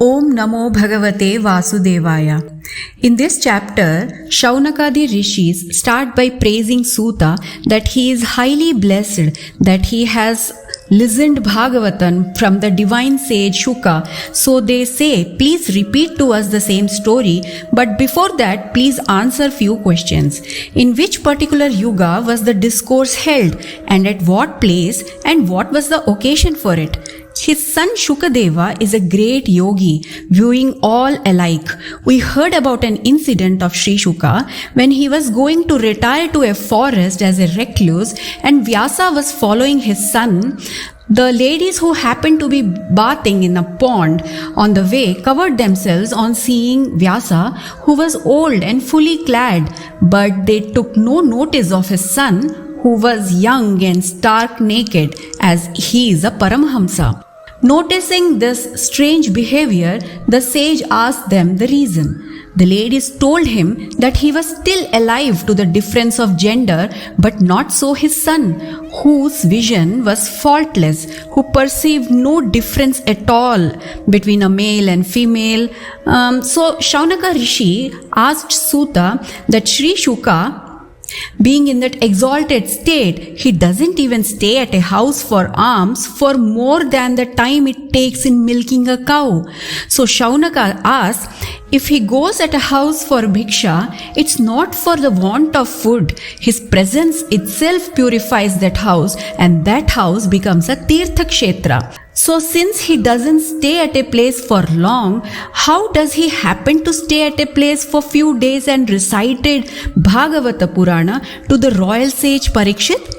Om Namo Bhagavate Vasudevaya. In this chapter, Shaunakadi rishis start by praising Suta that he is highly blessed, that he has listened Bhagavatam from the divine sage Shuka. So they say, please repeat to us the same story, but before that, please answer few questions. In which particular yuga was the discourse held, and at what place, and what was the occasion for it? His son Shukadeva is a great yogi, viewing all alike. We heard about an incident of Sri Shuka when he was going to retire to a forest as a recluse and Vyasa was following his son. The ladies who happened to be bathing in a pond on the way covered themselves on seeing Vyasa, who was old and fully clad, but they took no notice of his son, who was young and stark naked, as he is a Paramahamsa. Noticing this strange behavior, the sage asked them the reason. The ladies told him that he was still alive to the difference of gender, but not so his son, whose vision was faultless, who perceived no difference at all between a male and female. So Shaunaka Rishi asked Suta that Sri Shuka, being in that exalted state, he doesn't even stay at a house for alms for more than the time it takes in milking a cow. So Shaunaka asks, if he goes at a house for bhiksha, it's not for the want of food. His presence itself purifies that house, and that house becomes a tirtha kshetra. So since he doesn't stay at a place for long, how does he happen to stay at a place for few days and recited Bhagavata Purana to the royal sage Parikshit?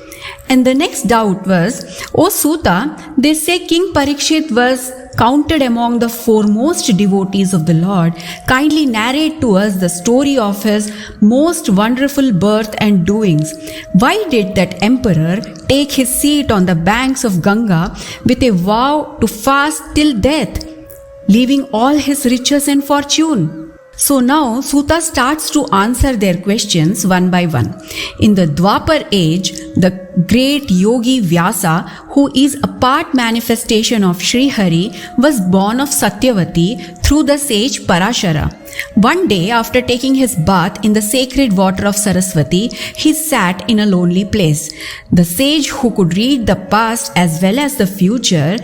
And the next doubt was, O Suta, they say King Parikshit was counted among the foremost devotees of the Lord. Kindly narrate to us the story of his most wonderful birth and doings. Why did that emperor take his seat on the banks of Ganga with a vow to fast till death, leaving all his riches and fortune? So now Suta starts to answer their questions one by one. In the Dwapar age, the great yogi Vyasa, who is a part manifestation of Sri Hari, was born of Satyavati through the sage Parashara. One day, after taking his bath in the sacred water of Saraswati, he sat in a lonely place. The sage, who could read the past as well as the future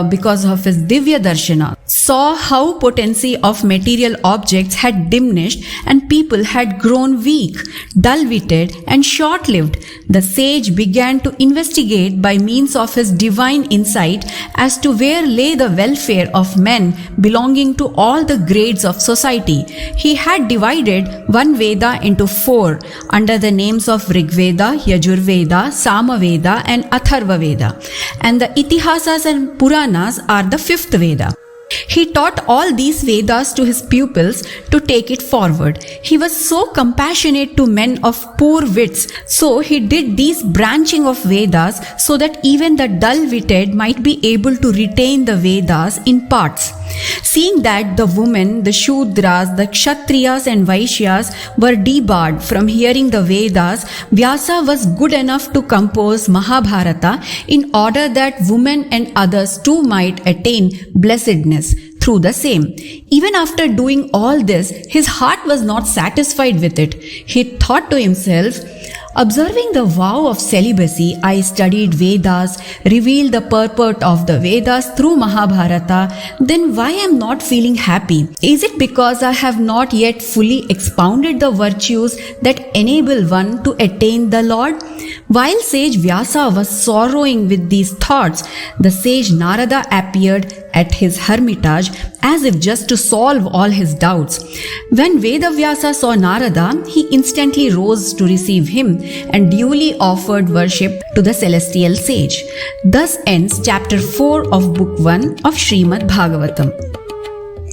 because of his Divya Darshana, saw how potency of material objects had diminished and people had grown weak, dull-witted and short-lived. The sage began to investigate by means of his divine insight as to where lay the welfare of men belonging to all the grades of society. He had divided one Veda into 4 under the names of Rig Veda, Yajur Veda, Sama Veda and Atharva Veda. And the Itihasas and Puranas are the 5th Veda. He taught all these Vedas to his pupils to take it forward. He was so compassionate to men of poor wits, so he did these branching of Vedas so that even the dull-witted might be able to retain the Vedas in parts. Seeing that the women, the Shudras, the Kshatriyas and Vaishyas were debarred from hearing the Vedas, Vyasa was good enough to compose Mahabharata in order that women and others too might attain blessedness through the same. Even after doing all this, his heart was not satisfied with it. He thought to himself, observing the vow of celibacy, I studied Vedas, revealed the purport of the Vedas through Mahabharata, then why am I not feeling happy? Is it because I have not yet fully expounded the virtues that enable one to attain the Lord? While sage Vyasa was sorrowing with these thoughts, the sage Narada appeared at his hermitage as if just to solve all his doubts. When Vedavyasa saw Narada, he instantly rose to receive him and duly offered worship to the celestial sage. Thus ends chapter 4 of book 1 of Srimad Bhagavatam.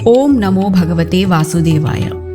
Om Namo Bhagavate Vasudevaya.